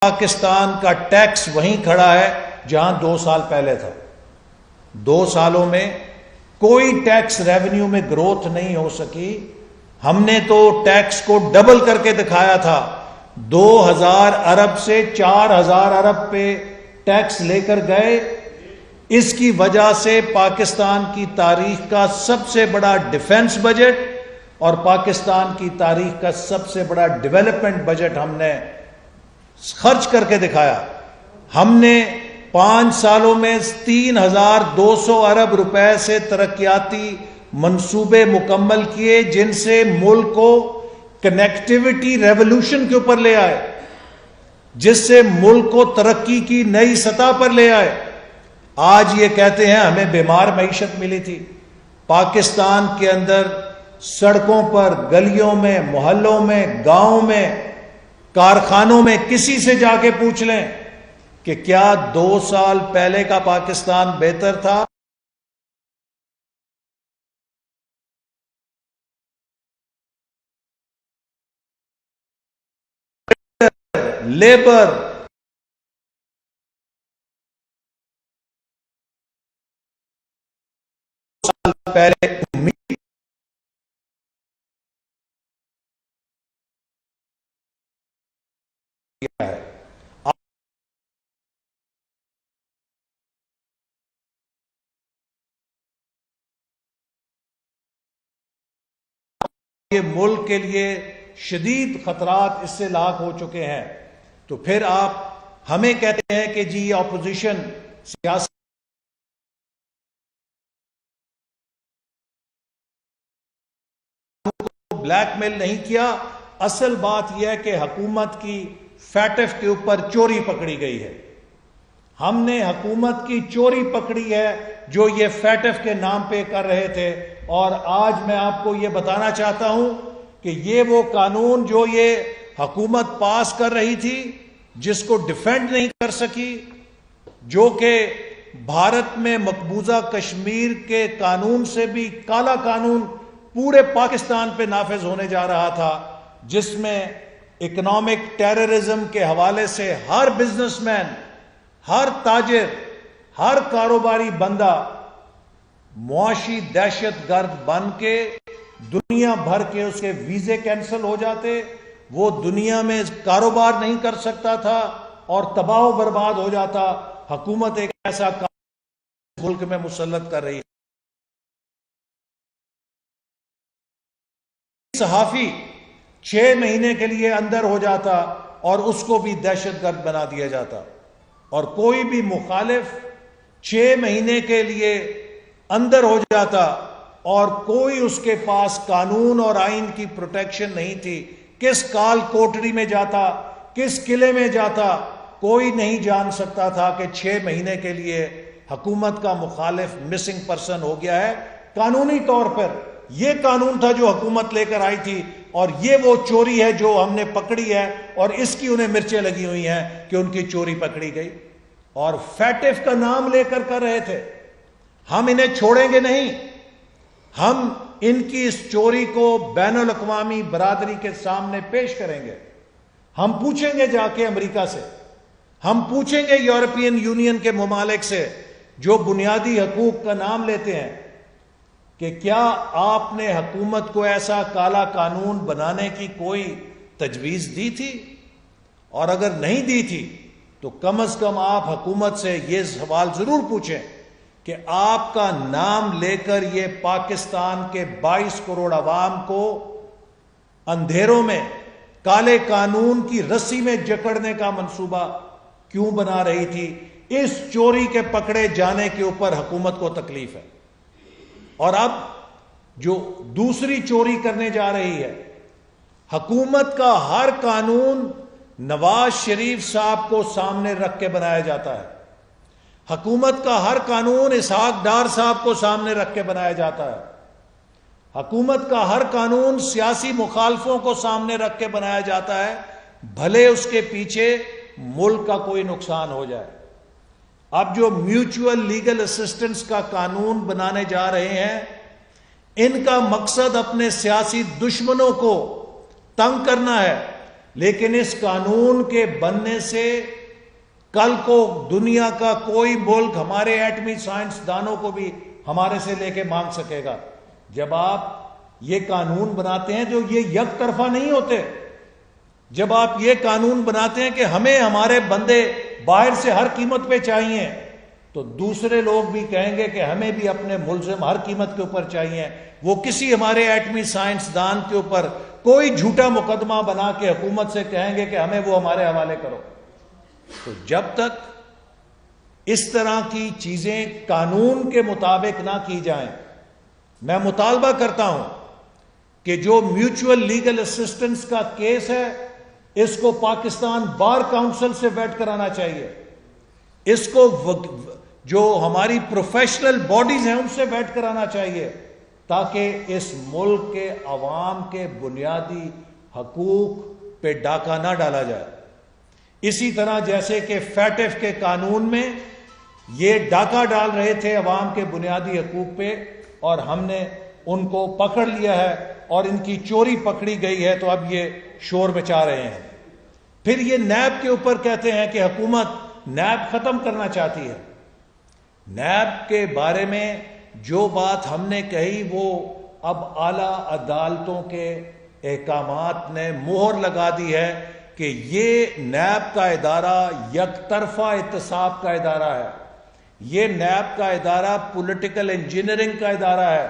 پاکستان کا ٹیکس وہیں کھڑا ہے جہاں 2 سال پہلے تھا. 2 سالوں میں کوئی ٹیکس ریونیو میں گروتھ نہیں ہو سکی. ہم نے تو ٹیکس کو ڈبل کر کے دکھایا تھا. 2000 ارب سے 4000 ارب پہ ٹیکس لے کر گئے. اس کی وجہ سے پاکستان کی تاریخ کا سب سے بڑا ڈیفنس بجٹ اور پاکستان کی تاریخ کا سب سے بڑا ڈیولپمنٹ بجٹ ہم نے خرچ کر کے دکھایا. ہم نے 5 سالوں میں 3200 ارب روپے سے ترقیاتی منصوبے مکمل کیے جن سے ملک کو کنیکٹیوٹی ریولوشن کے اوپر لے آئے, جس سے ملک کو ترقی کی نئی سطح پر لے آئے. آج یہ کہتے ہیں ہمیں بیمار معیشت ملی تھی. پاکستان کے اندر سڑکوں پر, گلیوں میں, محلوں میں, گاؤں میں, کارخانوں میں کسی سے جا کے پوچھ لیں کہ کیا 2 سال پہلے کا پاکستان بہتر تھا؟ لیبر سال پہلے امید کیا ہے. یہ ملک کے لیے شدید خطرات اس سے لاحق ہو چکے ہیں, تو پھر آپ ہمیں کہتے ہیں کہ جی یہ اپوزیشن سیاست کو بلیک میل نہیں کیا. اصل بات یہ ہے کہ حکومت کی فیٹف کے اوپر چوری پکڑی گئی ہے. ہم نے حکومت کی چوری پکڑی ہے جو یہ فیٹف کے نام پہ کر رہے تھے. اور آج میں آپ کو یہ بتانا چاہتا ہوں کہ یہ وہ قانون جو یہ حکومت پاس کر رہی تھی جس کو ڈیفینڈ نہیں کر سکی, جو کہ بھارت میں مقبوضہ کشمیر کے قانون سے بھی کالا قانون پورے پاکستان پہ نافذ ہونے جا رہا تھا, جس میں اکنامک ٹیررزم کے حوالے سے ہر بزنس مین, ہر تاجر, ہر کاروباری بندہ معاشی دہشت گرد بن کے دنیا بھر کے اس کے ویزے کینسل ہو جاتے. وہ دنیا میں کاروبار نہیں کر سکتا تھا اور تباہ و برباد ہو جاتا. حکومت ایک ایسا ملک میں مسلط کر رہی ہے. صحافی 6 مہینے کے لیے اندر ہو جاتا اور اس کو بھی دہشت گرد بنا دیا جاتا, اور کوئی بھی مخالف 6 مہینے کے لیے اندر ہو جاتا اور کوئی اس کے پاس قانون اور آئین کی پروٹیکشن نہیں تھی. کس کال کوٹری میں جاتا, کس قلعے میں جاتا, کوئی نہیں جان سکتا تھا کہ 6 مہینے کے لیے حکومت کا مخالف مسنگ پرسن ہو گیا ہے. قانونی طور پر یہ قانون تھا جو حکومت لے کر آئی تھی, اور یہ وہ چوری ہے جو ہم نے پکڑی ہے, اور اس کی انہیں مرچیں لگی ہوئی ہیں کہ ان کی چوری پکڑی گئی. اور فیٹف کا نام لے کر رہے تھے. ہم انہیں چھوڑیں گے نہیں. ہم ان کی اس چوری کو بین الاقوامی برادری کے سامنے پیش کریں گے. ہم پوچھیں گے جا کے امریکہ سے, ہم پوچھیں گے یورپین یونین کے ممالک سے جو بنیادی حقوق کا نام لیتے ہیں کہ کیا آپ نے حکومت کو ایسا کالا قانون بنانے کی کوئی تجویز دی تھی, اور اگر نہیں دی تھی تو کم از کم آپ حکومت سے یہ سوال ضرور پوچھیں کہ آپ کا نام لے کر یہ پاکستان کے 22 کروڑ عوام کو اندھیروں میں کالے قانون کی رسی میں جکڑنے کا منصوبہ کیوں بنا رہی تھی. اس چوری کے پکڑے جانے کے اوپر حکومت کو تکلیف ہے. اور اب جو دوسری چوری کرنے جا رہی ہے, حکومت کا ہر قانون نواز شریف صاحب کو سامنے رکھ کے بنایا جاتا ہے. حکومت کا ہر قانون اسحاق ڈار صاحب کو سامنے رکھ کے بنایا جاتا ہے. حکومت کا ہر قانون سیاسی مخالفوں کو سامنے رکھ کے بنایا جاتا ہے, بھلے اس کے پیچھے ملک کا کوئی نقصان ہو جائے. اب جو میوچول لیگل اسسٹنس کا قانون بنانے جا رہے ہیں, ان کا مقصد اپنے سیاسی دشمنوں کو تنگ کرنا ہے, لیکن اس قانون کے بننے سے کل کو دنیا کا کوئی ملک ہمارے ایٹمی سائنسدانوں کو بھی ہمارے سے لے کے مانگ سکے گا۔ جب آپ یہ قانون بناتے ہیں جو یہ یک طرفہ نہیں ہوتے، جب آپ یہ قانون بناتے ہیں کہ ہمیں ہمارے بندے باہر سے ہر قیمت پہ چاہیے، تو دوسرے لوگ بھی کہیں گے کہ ہمیں بھی اپنے ملزم ہر قیمت کے اوپر چاہیے۔ وہ کسی ہمارے ایٹمی سائنسدان کے اوپر کوئی جھوٹا مقدمہ بنا کے حکومت سے کہیں گے کہ ہمیں وہ ہمارے حوالے کرو۔ تو جب تک اس طرح کی چیزیں قانون کے مطابق نہ کی جائیں، میں مطالبہ کرتا ہوں کہ جو میوچول لیگل اسسٹنس کا کیس ہے اس کو پاکستان بار کاؤنسل سے ویٹ کرانا چاہیے، اس کو جو ہماری پروفیشنل باڈیز ہیں ان سے ویٹ کرانا چاہیے، تاکہ اس ملک کے عوام کے بنیادی حقوق پہ ڈاکہ نہ ڈالا جائے۔ اسی طرح جیسے کہ فیٹف کے قانون میں یہ ڈاکہ ڈال رہے تھے عوام کے بنیادی حقوق پہ، اور ہم نے ان کو پکڑ لیا ہے اور ان کی چوری پکڑی گئی ہے، تو اب یہ شور مچا رہے ہیں۔ پھر یہ نیب کے اوپر کہتے ہیں کہ حکومت نیب ختم کرنا چاہتی ہے۔ نیب کے بارے میں جو بات ہم نے کہی وہ اب اعلیٰ عدالتوں کے احکامات نے مہر لگا دی ہے کہ یہ نیب کا ادارہ یک طرفہ احتساب کا ادارہ ہے، یہ نیب کا ادارہ پولیٹیکل انجینئرنگ کا ادارہ ہے۔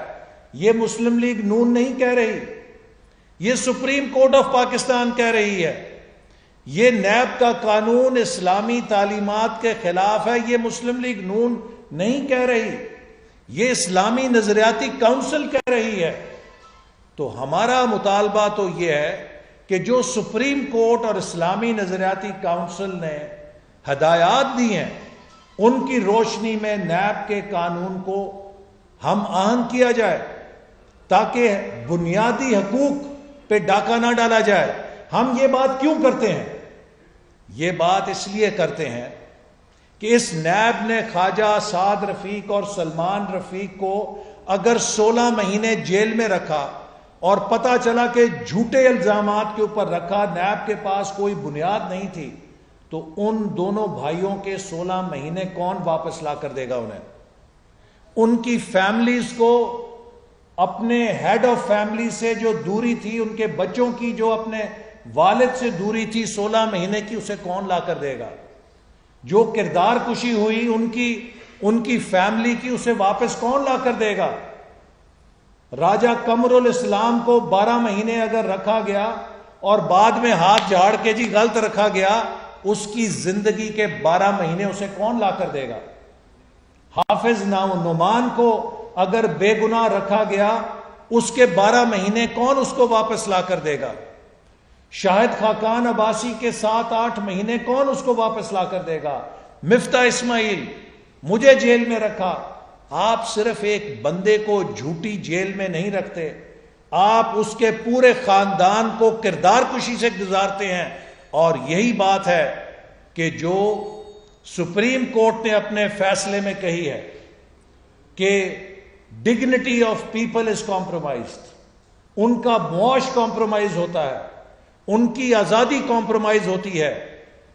یہ مسلم لیگ نون نہیں کہہ رہی، یہ سپریم کورٹ آف پاکستان کہہ رہی ہے۔ یہ نیب کا قانون اسلامی تعلیمات کے خلاف ہے، یہ مسلم لیگ نون نہیں کہہ رہی، یہ اسلامی نظریاتی کونسل کہہ رہی ہے۔ تو ہمارا مطالبہ تو یہ ہے کہ جو سپریم کورٹ اور اسلامی نظریاتی کونسل نے ہدایات دی ہیں ان کی روشنی میں نیب کے قانون کو ہم آہنگ کیا جائے، تاکہ بنیادی حقوق پہ ڈاکہ نہ ڈالا جائے۔ ہم یہ بات کیوں کرتے ہیں؟ یہ بات اس لیے کرتے ہیں کہ اس نیب نے خواجہ سعد رفیق اور سلمان رفیق کو اگر 16 مہینے جیل میں رکھا اور پتہ چلا کہ جھوٹے الزامات کے اوپر رکھا، نیب کے پاس کوئی بنیاد نہیں تھی، تو ان دونوں بھائیوں کے 16 مہینے کون واپس لا کر دے گا انہیں؟ ان کی فیملیز کو اپنے ہیڈ آف فیملی سے جو دوری تھی، ان کے بچوں کی جو اپنے والد سے دوری تھی 16 مہینے کی، اسے کون لا کر دے گا؟ جو کردار کشی ہوئی ان کی فیملی کی، اسے واپس کون لا کر دے گا؟ راجہ قمر الاسلام کو 12 مہینے اگر رکھا گیا اور بعد میں ہاتھ جھاڑ کے جی غلط رکھا گیا، اس کی زندگی کے 12 مہینے اسے کون لا کر دے گا؟ حافظ نعمان کو اگر بے گناہ رکھا گیا، اس کے 12 مہینے کون اس کو واپس لا کر دے گا؟ شاہد خاقان عباسی کے 7-8 مہینے کون اس کو واپس لا کر دے گا؟ مفتاح اسماعیل، مجھے جیل میں رکھا۔ آپ صرف ایک بندے کو جھوٹی جیل میں نہیں رکھتے، آپ اس کے پورے خاندان کو کردار کشی سے گزارتے ہیں۔ اور یہی بات ہے کہ جو سپریم کورٹ نے اپنے فیصلے میں کہی ہے کہ dignity of people is compromised, ان کا معاش کمپرومائز ہوتا ہے، ان کی آزادی کمپرومائز ہوتی ہے،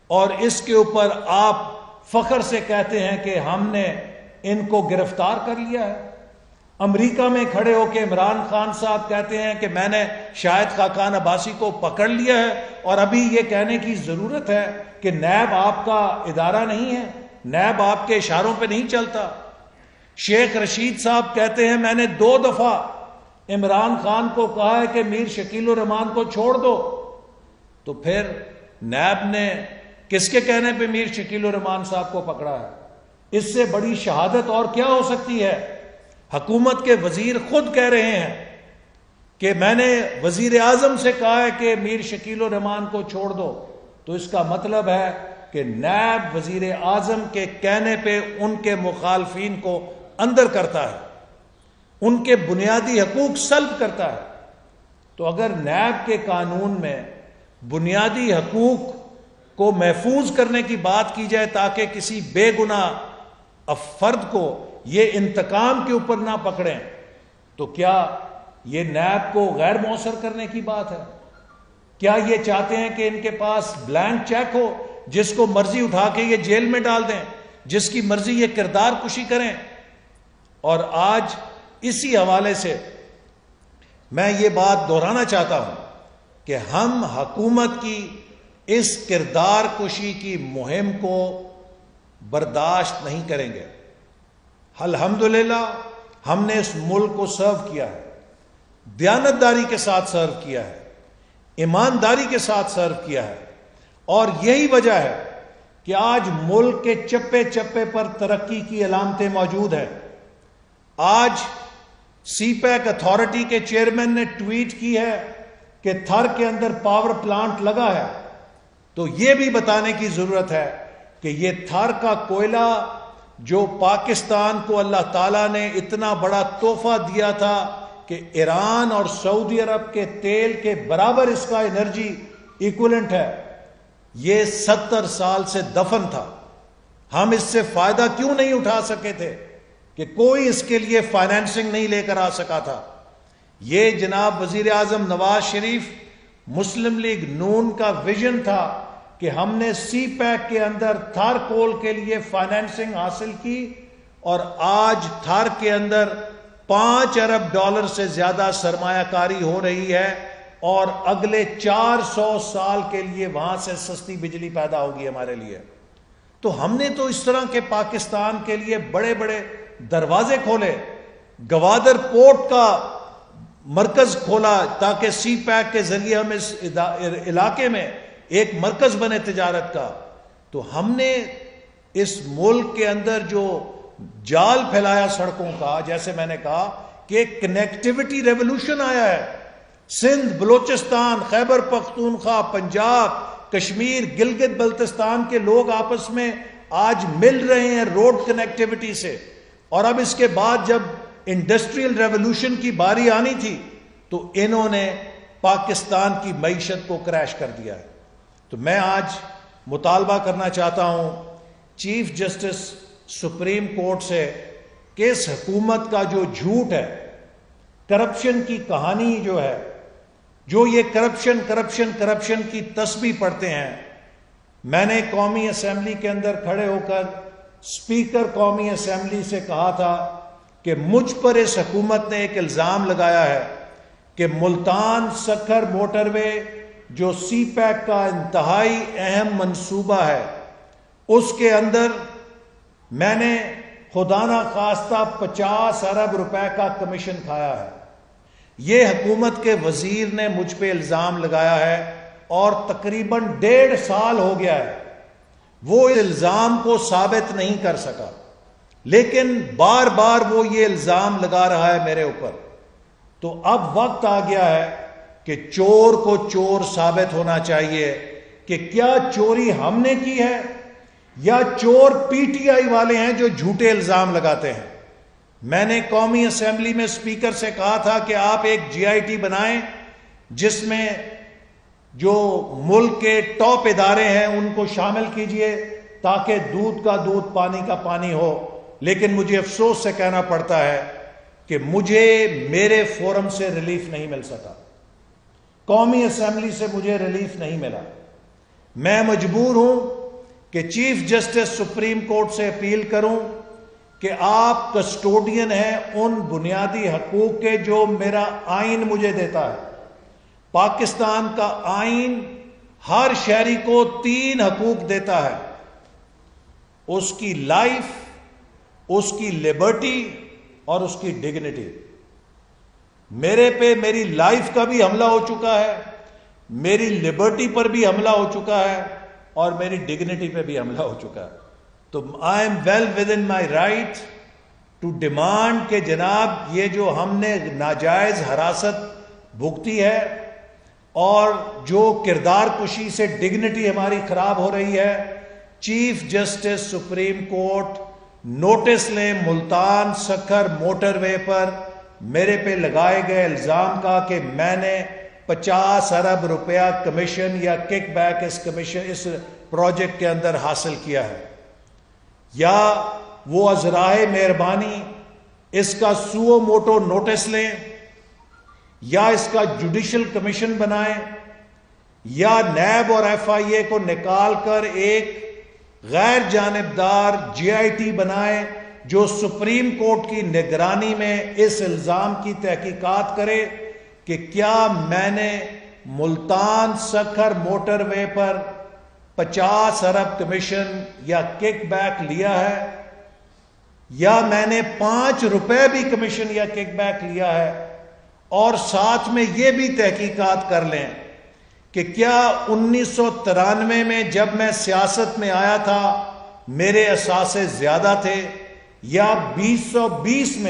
اور اس کے اوپر آپ فخر سے کہتے ہیں کہ ہم نے ان کو گرفتار کر لیا ہے۔ امریکہ میں کھڑے ہو کے عمران خان صاحب کہتے ہیں کہ میں نے شاہد خاقان عباسی کو پکڑ لیا ہے، اور ابھی یہ کہنے کی ضرورت ہے کہ نیب آپ کا ادارہ نہیں ہے، نیب آپ کے اشاروں پہ نہیں چلتا۔ شیخ رشید صاحب کہتے ہیں میں نے 2 دفعہ عمران خان کو کہا ہے کہ میر شکیل الرحمان کو چھوڑ دو، تو پھر نیب نے کس کے کہنے پہ میر شکیل الرحمان صاحب کو پکڑا ہے؟ اس سے بڑی شہادت اور کیا ہو سکتی ہے؟ حکومت کے وزیر خود کہہ رہے ہیں کہ میں نے وزیر اعظم سے کہا ہے کہ میر شکیل الرحمان کو چھوڑ دو، تو اس کا مطلب ہے کہ نیب وزیر اعظم کے کہنے پہ ان کے مخالفین کو اندر کرتا ہے، ان کے بنیادی حقوق سلب کرتا ہے۔ تو اگر نیب کے قانون میں بنیادی حقوق کو محفوظ کرنے کی بات کی جائے تاکہ کسی بے گناہ فرد کو یہ انتقام کے اوپر نہ پکڑیں، تو کیا یہ نیب کو غیر مؤثر کرنے کی بات ہے؟ کیا یہ چاہتے ہیں کہ ان کے پاس بلینک چیک ہو، جس کو مرضی اٹھا کے یہ جیل میں ڈال دیں، جس کی مرضی یہ کردار کشی کریں؟ اور آج اسی حوالے سے میں یہ بات دہرانا چاہتا ہوں کہ ہم حکومت کی اس کردار کشی کی مہم کو برداشت نہیں کریں گے۔ الحمدللہ ہم نے اس ملک کو سرو کیا ہے، دیانتداری کے ساتھ سرو کیا ہے، ایمانداری کے ساتھ سرو کیا ہے، اور یہی وجہ ہے کہ آج ملک کے چپے چپے پر ترقی کی علامتیں موجود ہیں۔ آج سی پیک اتھارٹی کے چیئرمین نے ٹویٹ کی ہے کہ تھر کے اندر پاور پلانٹ لگا ہے، تو یہ بھی بتانے کی ضرورت ہے کہ یہ تھر کا کوئلہ جو پاکستان کو اللہ تعالیٰ نے اتنا بڑا تحفہ دیا تھا کہ ایران اور سعودی عرب کے تیل کے برابر اس کا انرجی ایکولنٹ ہے، یہ 70 سال سے دفن تھا۔ ہم اس سے فائدہ کیوں نہیں اٹھا سکے تھے کہ کوئی اس کے لیے فائنینسنگ نہیں لے کر آ سکا تھا؟ یہ جناب وزیر اعظم نواز شریف مسلم لیگ نون کا ویژن تھا کہ ہم نے سی پیک کے اندر تھار کول کے لیے فائنینسنگ حاصل کی، اور آج تھار کے اندر $5 ارب سے زیادہ سرمایہ کاری ہو رہی ہے، اور اگلے 400 سال کے لیے وہاں سے سستی بجلی پیدا ہوگی ہمارے لیے۔ تو ہم نے تو اس طرح کے پاکستان کے لیے بڑے بڑے دروازے کھولے، گوادر پورٹ کا مرکز کھولا تاکہ سی پیک کے ذریعے ہم اس علاقے میں ایک مرکز بنے تجارت کا۔ تو ہم نے اس ملک کے اندر جو جال پھیلایا سڑکوں کا، جیسے میں نے کہا کہ ایک کنیکٹیوٹی ریولوشن آیا ہے، سندھ، بلوچستان، خیبر پختونخوا، پنجاب، کشمیر، گلگت بلتستان کے لوگ آپس میں آج مل رہے ہیں روڈ کنیکٹیوٹی سے۔ اور اب اس کے بعد جب انڈسٹریل ریولوشن کی باری آنی تھی تو انہوں نے پاکستان کی معیشت کو کریش کر دیا ہے۔ تو میں آج مطالبہ کرنا چاہتا ہوں چیف جسٹس سپریم کورٹ سے کہ اس حکومت کا جو جھوٹ ہے، کرپشن کی کہانی جو ہے، جو یہ کرپشن کی تسبیح پڑھتے ہیں۔ میں نے قومی اسمبلی کے اندر کھڑے ہو کر اسپیکر قومی اسمبلی سے کہا تھا کہ مجھ پر اس حکومت نے ایک الزام لگایا ہے کہ ملتان سکھر موٹر وے جو سی پیک کا انتہائی اہم منصوبہ ہے، اس کے اندر میں نے خدا نہ خواستہ 50 ارب روپے کا کمیشن کھایا ہے۔ یہ حکومت کے وزیر نے مجھ پہ الزام لگایا ہے، اور تقریباً 1.5 سال ہو گیا ہے وہ الزام کو ثابت نہیں کر سکا، لیکن بار بار وہ یہ الزام لگا رہا ہے میرے اوپر۔ تو اب وقت آ گیا ہے کہ چور کو چور ثابت ہونا چاہیے کہ کیا چوری ہم نے کی ہے یا چور پی ٹی آئی والے ہیں جو جھوٹے الزام لگاتے ہیں۔ میں نے قومی اسمبلی میں اسپیکر سے کہا تھا کہ آپ ایک جی آئی ٹی بنائیں جس میں جو ملک کے ٹاپ ادارے ہیں ان کو شامل کیجئے تاکہ دودھ کا دودھ پانی کا پانی ہو، لیکن مجھے افسوس سے کہنا پڑتا ہے کہ مجھے میرے فورم سے ریلیف نہیں مل سکا، قومی اسمبلی سے مجھے ریلیف نہیں ملا۔ میں مجبور ہوں کہ چیف جسٹس سپریم کورٹ سے اپیل کروں کہ آپ کسٹوڈین ہیں ان بنیادی حقوق کے جو میرا آئین مجھے دیتا ہے۔ پاکستان کا آئین ہر شہری کو 3 حقوق دیتا ہے، اس کی لائف، اس کی لبرٹی اور اس کی ڈگنیٹی۔ میرے پہ میری لائف کا بھی حملہ ہو چکا ہے، میری لبرٹی پر بھی حملہ ہو چکا ہے، اور میری ڈگنیٹی پہ بھی حملہ ہو چکا ہے۔ تو I am well within my right to demand کہ جناب یہ جو ہم نے ناجائز حراست بھگتی ہے اور جو کردار کشی سے ڈگنیٹی ہماری خراب ہو رہی ہے، chief justice supreme court notice لیں ملتان سکھر موٹر وے پر میرے پہ لگائے گئے الزام کا کہ میں نے 50 ارب روپیہ کمیشن یا کک بیک اس پروجیکٹ کے اندر حاصل کیا ہے، یا وہ ازرائے مہربانی اس کا سو موٹو نوٹس لیں، یا اس کا جوڈیشل کمیشن بنائیں، یا نیب اور ایف آئی اے کو نکال کر ایک غیر جانبدار جے آئی ٹی بنائے جو سپریم کورٹ کی نگرانی میں اس الزام کی تحقیقات کرے کہ کیا میں نے ملتان سکھر موٹر وے پر 50 ارب کمیشن یا کک بیک لیا ہے، یا میں نے 5 روپے بھی کمیشن یا کک بیک لیا ہے، اور ساتھ میں یہ بھی تحقیقات کر لیں کہ کیا 1993 میں جب میں سیاست میں آیا تھا میرے اثاثے زیادہ تھے، یا 2020 میں